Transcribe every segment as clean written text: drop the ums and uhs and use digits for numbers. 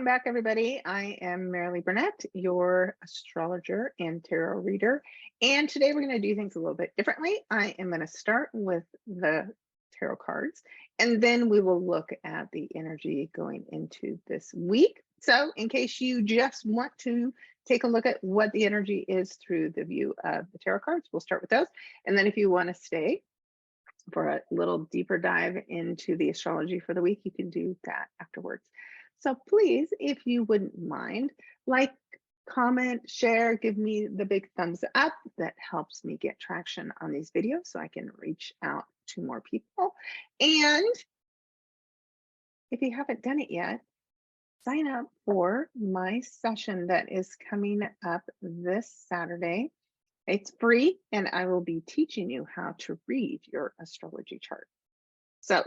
back, everybody. I am Marilee Burnett, your astrologer and tarot reader. And today we're going to do things a little bit differently. I am going to start with the tarot cards, and then we will look at the energy going into this week. So in case you just want to take a look at what the energy is through the view of the tarot cards, we'll start with those. And then if you want to stay for a little deeper dive into the astrology for the week, you can do that afterwards. So please, if you wouldn't mind, like, comment, share, give me the big thumbs up. That helps me get traction on these videos so I can reach out to more people. And if you haven't done it yet, sign up for my session that is coming up this Saturday. It's free, and I will be teaching you how to read your astrology chart. So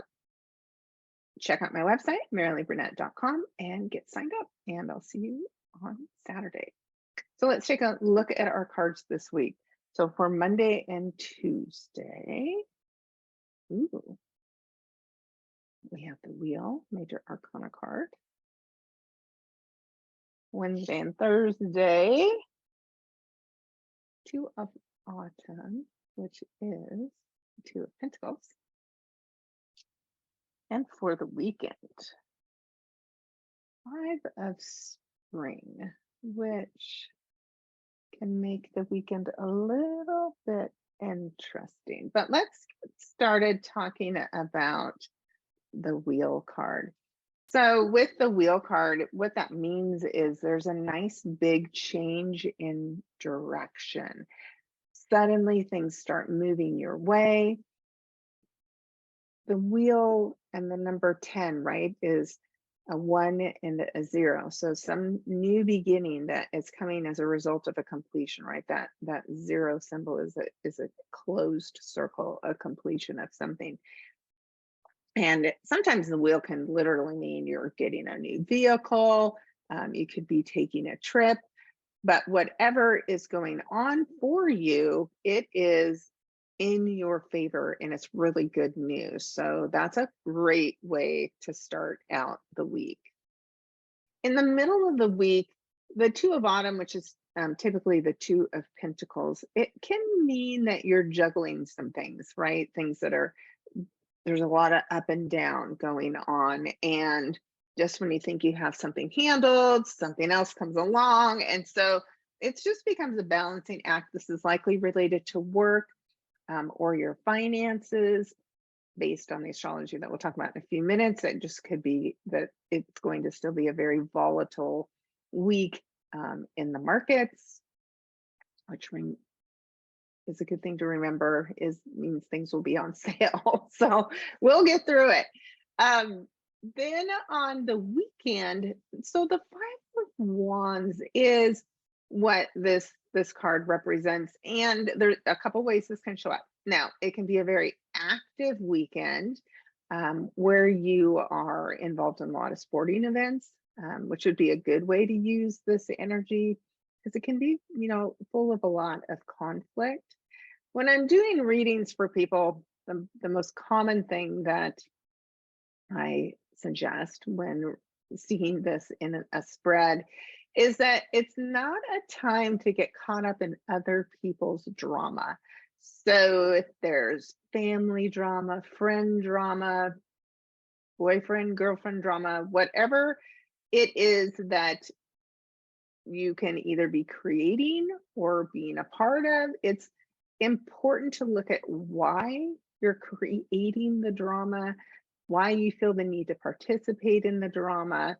check out my website, marileeburnett.com, and get signed up, and I'll see you on Saturday. So let's take a look at our cards this week. So for Monday and Tuesday, we have the Wheel, Major Arcana card. Wednesday and Thursday, Two of Autumn, which is Two of Pentacles. And for the weekend, Five of Spring, which can make the weekend a little bit interesting. But let's get started talking about the Wheel card. So with the Wheel card, what that means is there's a nice big change in direction. Suddenly things start moving your way. The Wheel and the number 10, right, is a 1 and a 0. So some new beginning that is coming as a result of a completion, right? That 0 symbol is a closed circle, a completion of something. And sometimes the Wheel can literally mean you're getting a new vehicle. You could be taking a trip, but whatever is going on for you, it is in your favor, and it's really good news. So that's a great way to start out the week. In the middle of the week, the Two of Autumn, which is typically the Two of Pentacles, it can mean that you're juggling some things, right? Things that are, there's a lot of up and down going on. And just when you think you have something handled, something else comes along. And so it just becomes a balancing act. This is likely related to work or your finances, based on the astrology that we'll talk about in a few minutes. It just could be that it's going to still be a very volatile week in the markets, which is a good thing to remember, means things will be on sale. So we'll get through it. Then on the weekend, so the Five of Wands is what this card represents, and there's a couple ways this can show up. Now, it can be a very active weekend where you are involved in a lot of sporting events, which would be a good way to use this energy, because it can be, full of a lot of conflict. When I'm doing readings for people, the most common thing that I suggest when seeing this in a spread is that it's not a time to get caught up in other people's drama. So if there's family drama, friend drama, boyfriend, girlfriend drama, whatever it is that you can either be creating or being a part of, it's important to look at why you're creating the drama, why you feel the need to participate in the drama.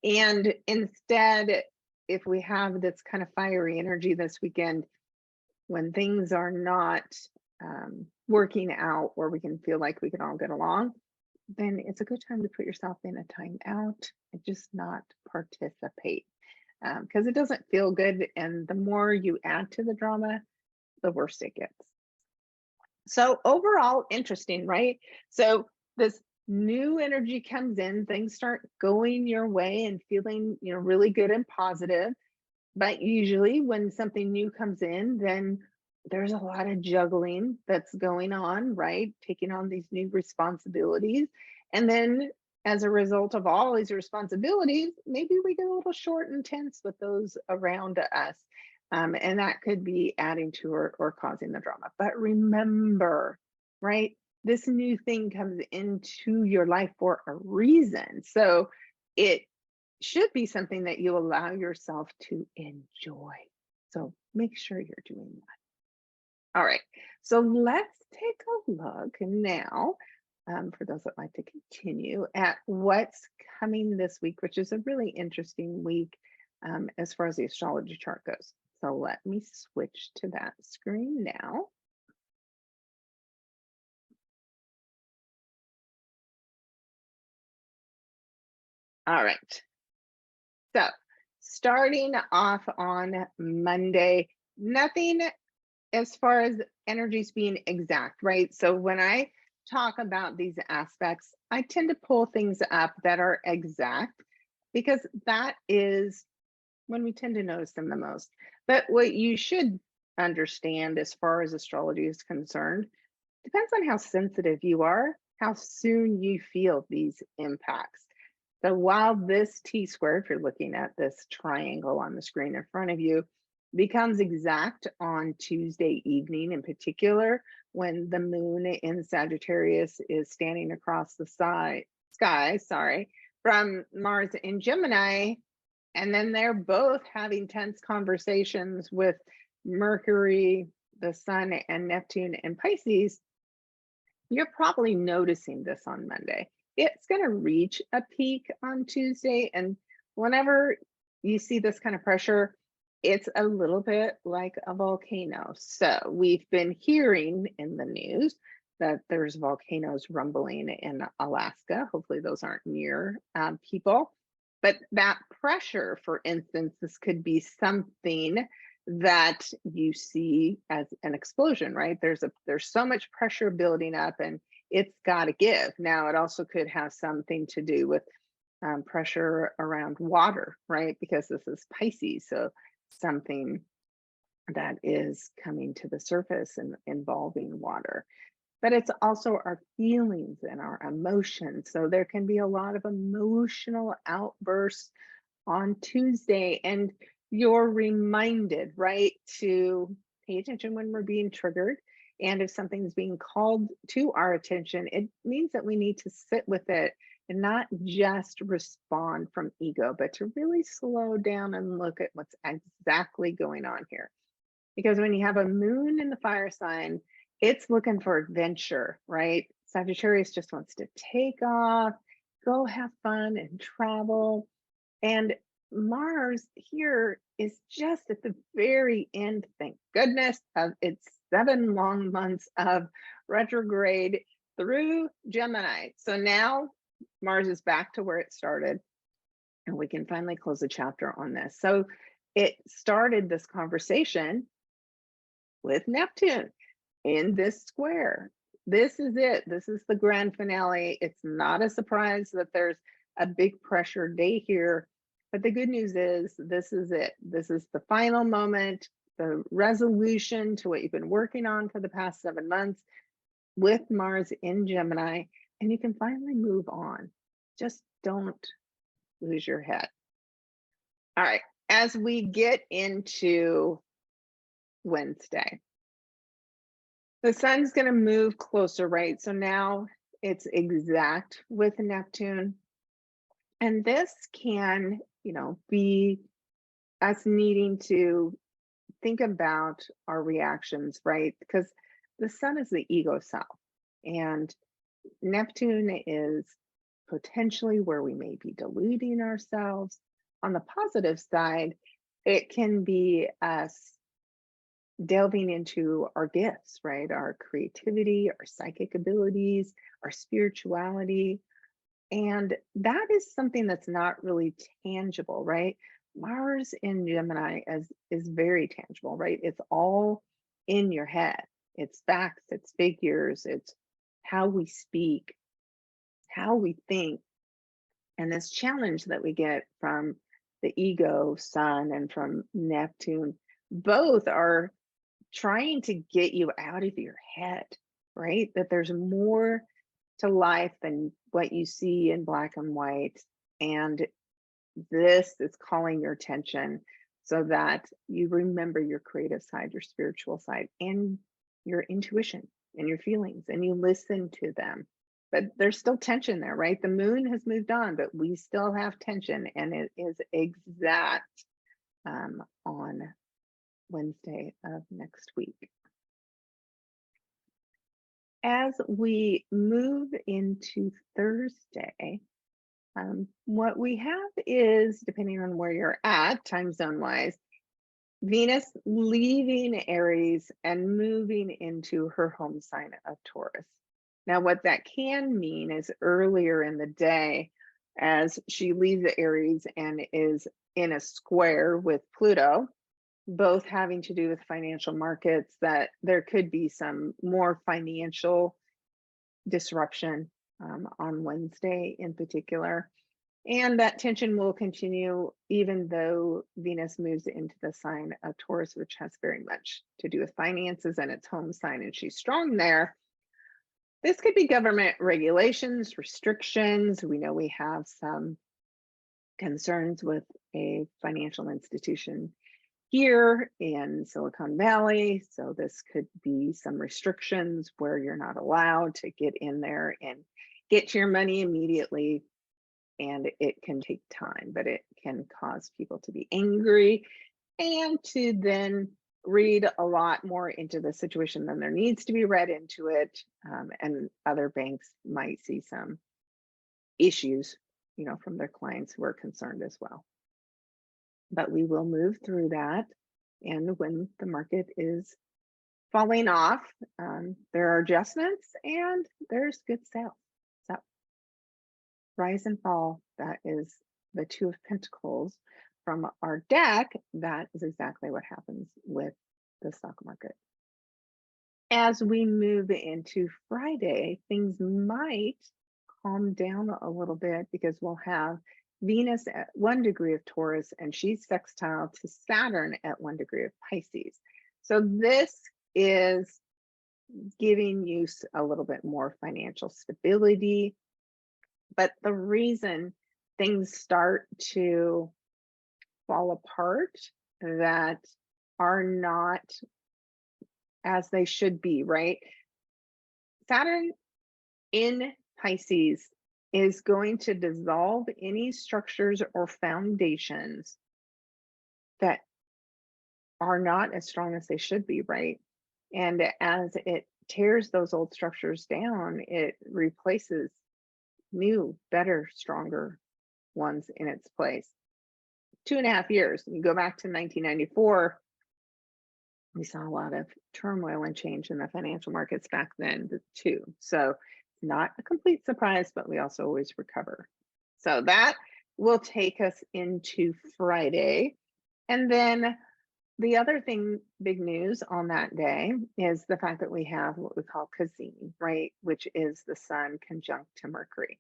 And instead, if we have this kind of fiery energy this weekend, when things are not working out where we can feel like we can all get along, then it's a good time to put yourself in a timeout and just not participate, because it doesn't feel good. And the more you add to the drama, the worse it gets. So overall, interesting, right? So this new energy comes in, things start going your way and feeling, really good and positive. But usually when something new comes in, then there's a lot of juggling that's going on, right? Taking on these new responsibilities. And then as a result of all these responsibilities, maybe we get a little short and tense with those around us. And that could be adding to or causing the drama. But remember, right? This new thing comes into your life for a reason. So it should be something that you allow yourself to enjoy. So make sure you're doing that. All right. So let's take a look now, for those that like to continue, at what's coming this week, which is a really interesting week as far as the astrology chart goes. So let me switch to that screen now. All right. So starting off on Monday, nothing as far as energies being exact, right? So when I talk about these aspects, I tend to pull things up that are exact because that is when we tend to notice them the most. But what you should understand as far as astrology is concerned depends on how sensitive you are, how soon you feel these impacts. So while this T square, if you're looking at this triangle on the screen in front of you, becomes exact on Tuesday evening in particular, when the moon in Sagittarius is standing across the sky, from Mars in Gemini, and then they're both having tense conversations with Mercury, the Sun, and Neptune in Pisces. You're probably noticing this on Monday. It's going to reach a peak on Tuesday. And whenever you see this kind of pressure, it's a little bit like a volcano. So we've been hearing in the news that there's volcanoes rumbling in Alaska. Hopefully those aren't near people. But that pressure, for instance, this could be something that you see as an explosion, right? There's so much pressure building up and it's got to give. Now, it also could have something to do with pressure around water, right? Because this is Pisces, so something that is coming to the surface and involving water. But it's also our feelings and our emotions. So there can be a lot of emotional outbursts on Tuesday, and you're reminded, right, to pay attention when we're being triggered. And if something's being called to our attention, it means that we need to sit with it and not just respond from ego, but to really slow down and look at what's exactly going on here. Because when you have a moon in the fire sign, it's looking for adventure, right? Sagittarius just wants to take off, go have fun and travel. And Mars here is just at the very end, thank goodness, of its 7 long months of retrograde through Gemini. So now Mars is back to where it started, and we can finally close the chapter on this. So it started this conversation with Neptune in this square. This is it. This is the grand finale. It's not a surprise that there's a big pressure day here. But the good news is this is it. This is the final moment, the resolution to what you've been working on for the past 7 months with Mars in Gemini, and you can finally move on. Just don't lose your head. All right, as we get into Wednesday, the sun's going to move closer, right? So now it's exact with Neptune. And this can, be us needing to think about our reactions, right? Because the sun is the ego self, and Neptune is potentially where we may be deluding ourselves. On the positive side, it can be us delving into our gifts, right? Our creativity, our psychic abilities, our spirituality. And that is something that's not really tangible, right? Mars in Gemini is very tangible, right? It's all in your head. It's facts, it's figures, it's how we speak, how we think. And this challenge that we get from the ego sun and from Neptune, both are trying to get you out of your head, right? That there's more to life than what you see in black and white. And this is calling your attention so that you remember your creative side, your spiritual side, and your intuition and your feelings, and you listen to them. But there's still tension there, right? The moon has moved on, but we still have tension, and it is exact on Wednesday of next week. As we move into Thursday, what we have is, depending on where you're at, time zone wise, Venus leaving Aries and moving into her home sign of Taurus. Now, what that can mean is earlier in the day, as she leaves Aries and is in a square with Pluto, both having to do with financial markets, that there could be some more financial disruption on Wednesday in particular. And that tension will continue even though Venus moves into the sign of Taurus, which has very much to do with finances and its home sign, and she's strong there. This could be government regulations, restrictions. We know we have some concerns with a financial institution here in Silicon Valley. So this could be some restrictions where you're not allowed to get in there and get your money immediately. And it can take time, but it can cause people to be angry and to then read a lot more into the situation than there needs to be read into it. And other banks might see some issues, from their clients who are concerned as well. But we will move through that. And when the market is falling off, there are adjustments and there's good sales. So rise and fall, that is the Two of Pentacles from our deck. That is exactly what happens with the stock market. As we move into Friday, things might calm down a little bit because we'll have Venus at 1 degree of Taurus and she's sextile to Saturn at 1 degree of Pisces. So this is giving you a little bit more financial stability. But the reason things start to fall apart that are not as they should be, right? Saturn in Pisces is going to dissolve any structures or foundations that are not as strong as they should be, right? And as it tears those old structures down, it replaces new, better, stronger ones in its place. 2.5 years. You go back to 1994, we saw a lot of turmoil and change in the financial markets back then too. So not a complete surprise, but we also always recover. So that will take us into Friday. And then the other thing, big news on that day, is the fact that we have what we call Cassini, right? Which is the sun conjunct to Mercury.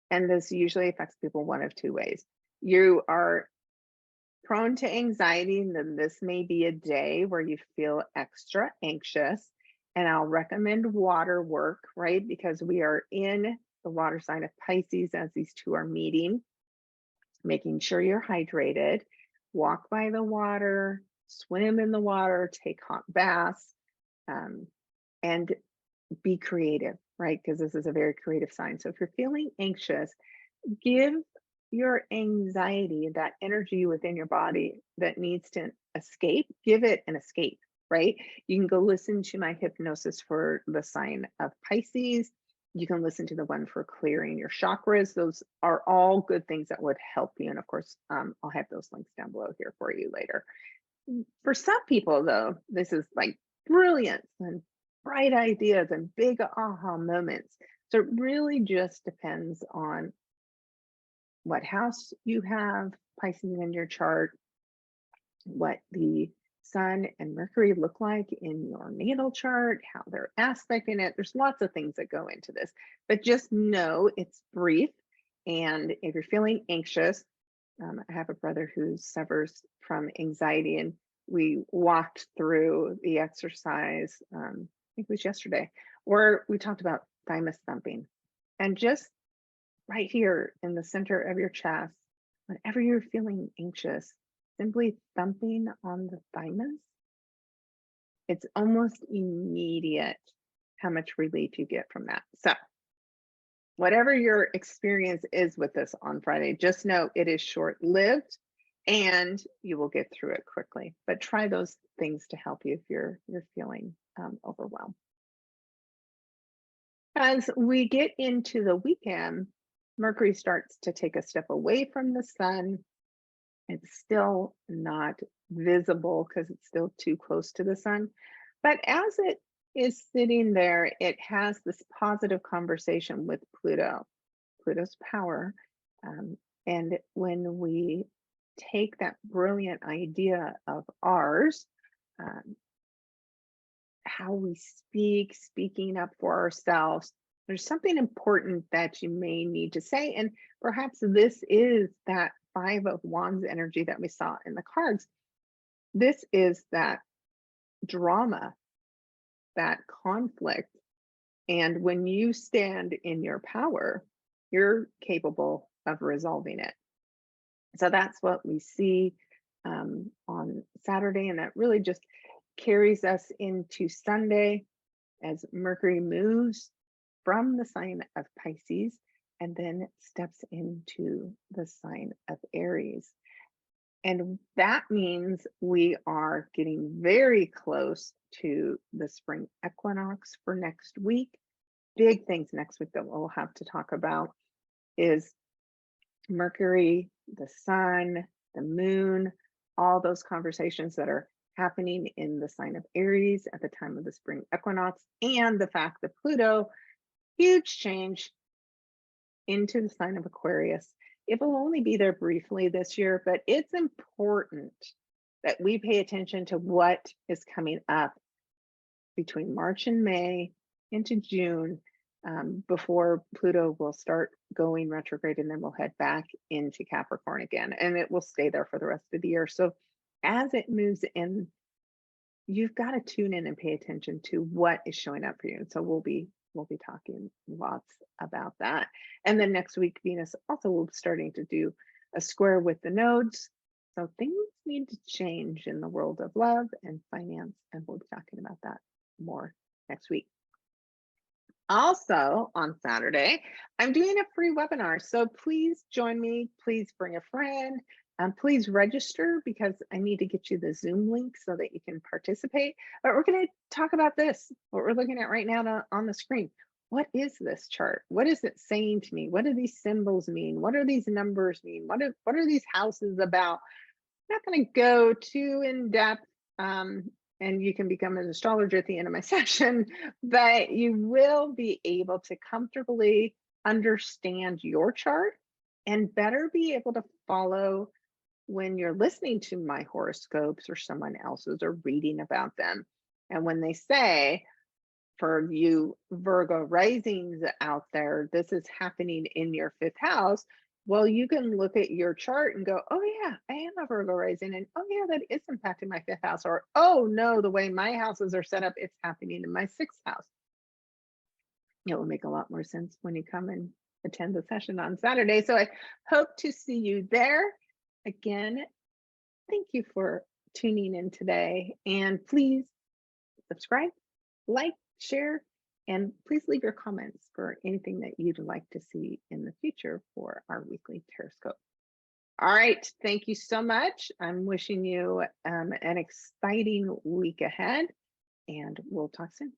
And this usually affects people one of two ways. You are prone to anxiety, and then this may be a day where you feel extra anxious. And I'll recommend water work, right? Because we are in the water sign of Pisces as these two are meeting, making sure you're hydrated, walk by the water, swim in the water, take hot baths, and be creative, right? Because this is a very creative sign. So if you're feeling anxious, give your anxiety, that energy within your body that needs to escape, give it an escape, right? You can go listen to my hypnosis for the sign of Pisces. You can listen to the one for clearing your chakras. Those are all good things that would help you. And of course, I'll have those links down below here for you later. For some people though, this is like brilliant and bright ideas and big aha moments. So it really just depends on what house you have Pisces in your chart, what the Sun and Mercury look like in your natal chart, how they're aspecting it. There's lots of things that go into this, but just know it's brief. And if you're feeling anxious, I have a brother who suffers from anxiety, and we walked through the exercise, I think it was yesterday, where we talked about thymus thumping. And just right here in the center of your chest, whenever you're feeling anxious, simply thumping on the thymus, it's almost immediate how much relief you get from that. So, whatever your experience is with this on Friday, just know it is short lived and you will get through it quickly. But try those things to help you if you're feeling overwhelmed. As we get into the weekend, Mercury starts to take a step away from the sun. It's still not visible because it's still too close to the sun. But as it is sitting there, it has this positive conversation with Pluto, Pluto's power. Um, and when we take that brilliant idea of ours, um, how we speak, speaking up for ourselves, there's something important that you may need to say. And perhaps this is that Five of Wands energy that we saw in the cards. This is that drama, that conflict. And when you stand in your power, you're capable of resolving it. So that's what we see on Saturday. And that really just carries us into Sunday as Mercury moves from the sign of Pisces and then steps into the sign of Aries. And that means we are getting very close to the spring equinox for next week. Big things next week that we'll have to talk about is Mercury, the sun, the moon, all those conversations that are happening in the sign of Aries at the time of the spring equinox, and the fact that Pluto, huge change into the sign of Aquarius. It will only be there briefly this year, but it's important that we pay attention to what is coming up between March and May into June, before Pluto will start going retrograde, and then we'll head back into Capricorn again, and it will stay there for the rest of the year. So as it moves in, you've got to tune in and pay attention to what is showing up for you. And so we'll be talking lots about that. And then next week, Venus also will be starting to do a square with the nodes. So things need to change in the world of love and finance, and we'll be talking about that more next week. Also on Saturday, I'm doing a free webinar. So please join me. Please bring a friend. Please register because I need to get you the Zoom link so that you can participate. But we're going to talk about this, what we're looking at right now on the screen. What is this chart? What is it saying to me? What do these symbols mean? What do these numbers mean? What are these houses about? I'm not going to go too in depth, and you can become an astrologer at the end of my session, but you will be able to comfortably understand your chart and better be able to follow when you're listening to my horoscopes or someone else's or reading about them. And when they say, for you Virgo risings out there, this is happening in your fifth house. Well, you can look at your chart and go, oh, yeah, I am a Virgo rising. And oh, yeah, that is impacting my fifth house. Or, oh, no, the way my houses are set up, it's happening in my sixth house. It will make a lot more sense when you come and attend the session on Saturday. So I hope to see you there. Again, thank you for tuning in today. And please subscribe, like, share, and please leave your comments for anything that you'd like to see in the future for our weekly Tarotscope. All right, thank you so much. I'm wishing you an exciting week ahead, and we'll talk soon.